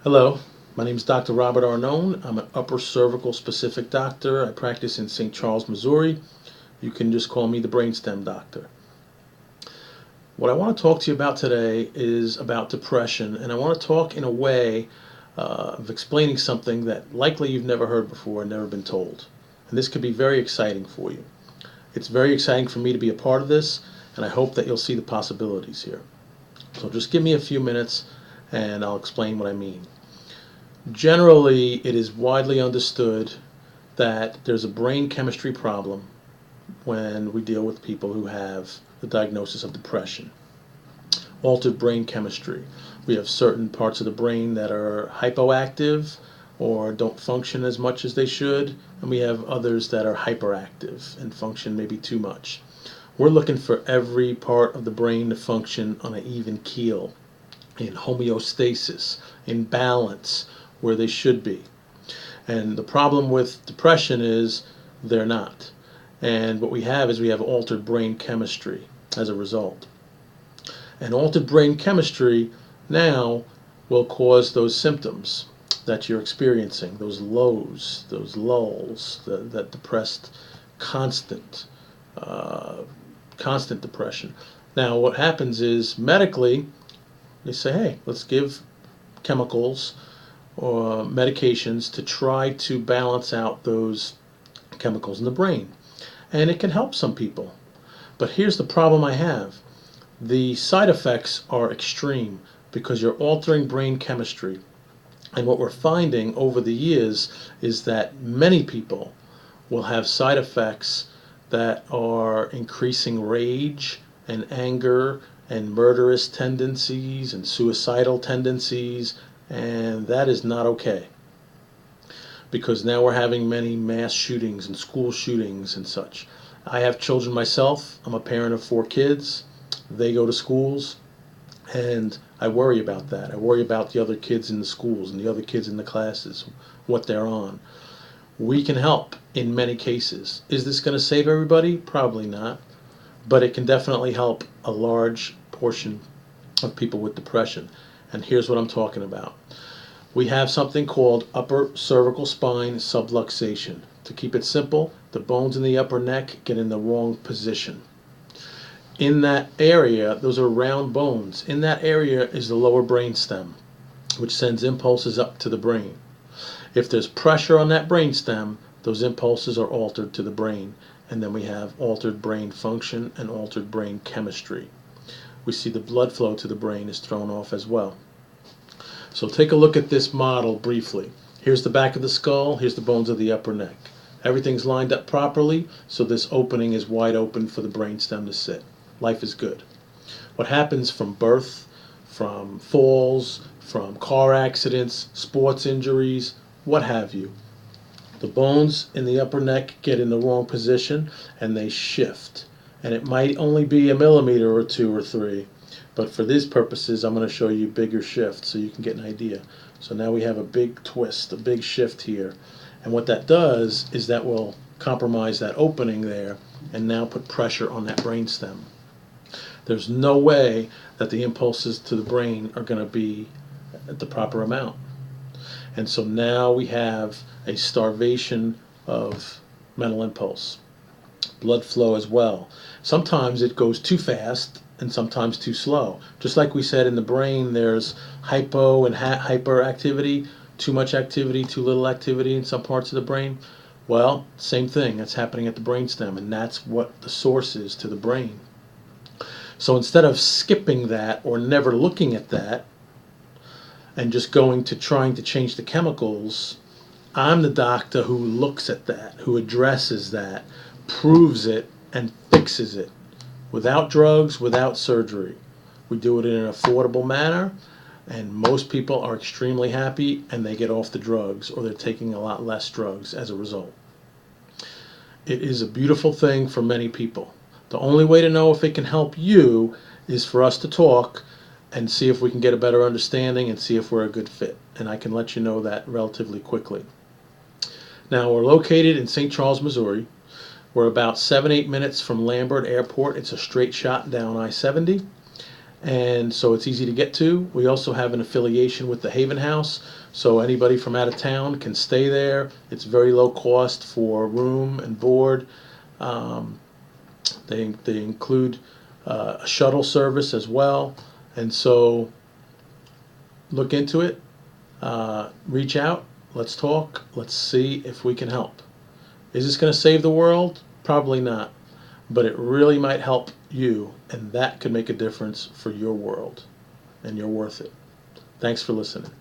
Hello, my name is Dr. Robert Arnone. I'm an upper cervical specific doctor. I practice in St. Charles, Missouri. You can just call me the brainstem doctor. What I want to talk to you about today is about depression, and I want to talk in a way of explaining something that likely you've never heard before and never been told. And this could be very exciting for you. It's very exciting for me to be a part of this, and I hope that you'll see the possibilities here. So just give me a few minutes and I'll explain what I mean. Generally, it is widely understood that there's a brain chemistry problem when we deal with people who have the diagnosis of depression. Altered brain chemistry. We have certain parts of the brain that are hypoactive or don't function as much as they should, and we have others that are hyperactive and function maybe too much. We're looking for every part of the brain to function on an even keel, in homeostasis, in balance, where they should be. And the problem with depression is they're not. And what we have is we have altered brain chemistry as a result. And altered brain chemistry now will cause those symptoms that you're experiencing, those lows, those lulls, that depressed, constant, constant depression. Now what happens is medically, they say, hey, let's give chemicals or medications to try to balance out those chemicals in the brain. And it can help some people. But here's the problem I have. The side effects are extreme because you're altering brain chemistry. And what we're finding over the years is that many people will have side effects that are increasing rage and anger and murderous tendencies and suicidal tendencies, and that is not okay, because now we're having many mass shootings and school shootings and such. I have children myself. I'm a parent of 4 kids. They go to schools, and I worry about that. I worry about the other kids in the schools and the other kids in the classes, what they're on. We can help in many cases. Is this going to save everybody? Probably not, but it can definitely help a large portion of people with depression. And here's what I'm talking about. We have something called upper cervical spine subluxation. To keep it simple, the bones in the upper neck get in the wrong position. In that area, those are round bones. In that area is the lower brainstem, which sends impulses up to the brain. If there's pressure on that brainstem, those impulses are altered to the brain, and then we have altered brain function and altered brain chemistry. We see the blood flow to the brain is thrown off as well. So take a look at this model briefly. Here's the back of the skull, here's the bones of the upper neck. Everything's lined up properly, so this opening is wide open for the brainstem to sit. Life is good. What happens from birth, from falls, from car accidents, sports injuries, what have you? The bones in the upper neck get in the wrong position and they shift. And it might only be a millimeter or 2 or 3, but for these purposes I'm going to show you bigger shifts so you can get an idea. So now we have a big twist, a big shift here. And what that does is that will compromise that opening there and now put pressure on that brainstem. There's no way that the impulses to the brain are going to be at the proper amount. And so now we have a starvation of mental impulse. Blood flow as well. Sometimes it goes too fast and sometimes too slow. Just like we said in the brain, there's hypo and hyperactivity, too much activity, too little activity in some parts of the brain. Well, same thing. That's happening at the brainstem, and that's what the source is to the brain. So instead of skipping that or never looking at that and just going to trying to change the chemicals, I'm the doctor who looks at that, who addresses that, proves it, and fixes it without drugs, without surgery. We do it in an affordable manner, and most people are extremely happy and they get off the drugs, or they're taking a lot less drugs as a result. It is a beautiful thing for many people. The only way to know if it can help you is for us to talk and see if we can get a better understanding and see if we're a good fit. And I can let you know that relatively quickly. Now, we're located in St. Charles, Missouri. We're about 7-8 minutes from Lambert Airport. It's a straight shot down I-70. and so it's easy to get to. We also have an affiliation with the Haven House, so anybody from out of town can stay there. It's very low cost for room and board. Um, they include a shuttle service as well, and so look into it. Reach out. Let's talk. Let's see if we can help. Is this going to save the world? Probably not, but it really might help you, and that could make a difference for your world, and you're worth it. Thanks for listening.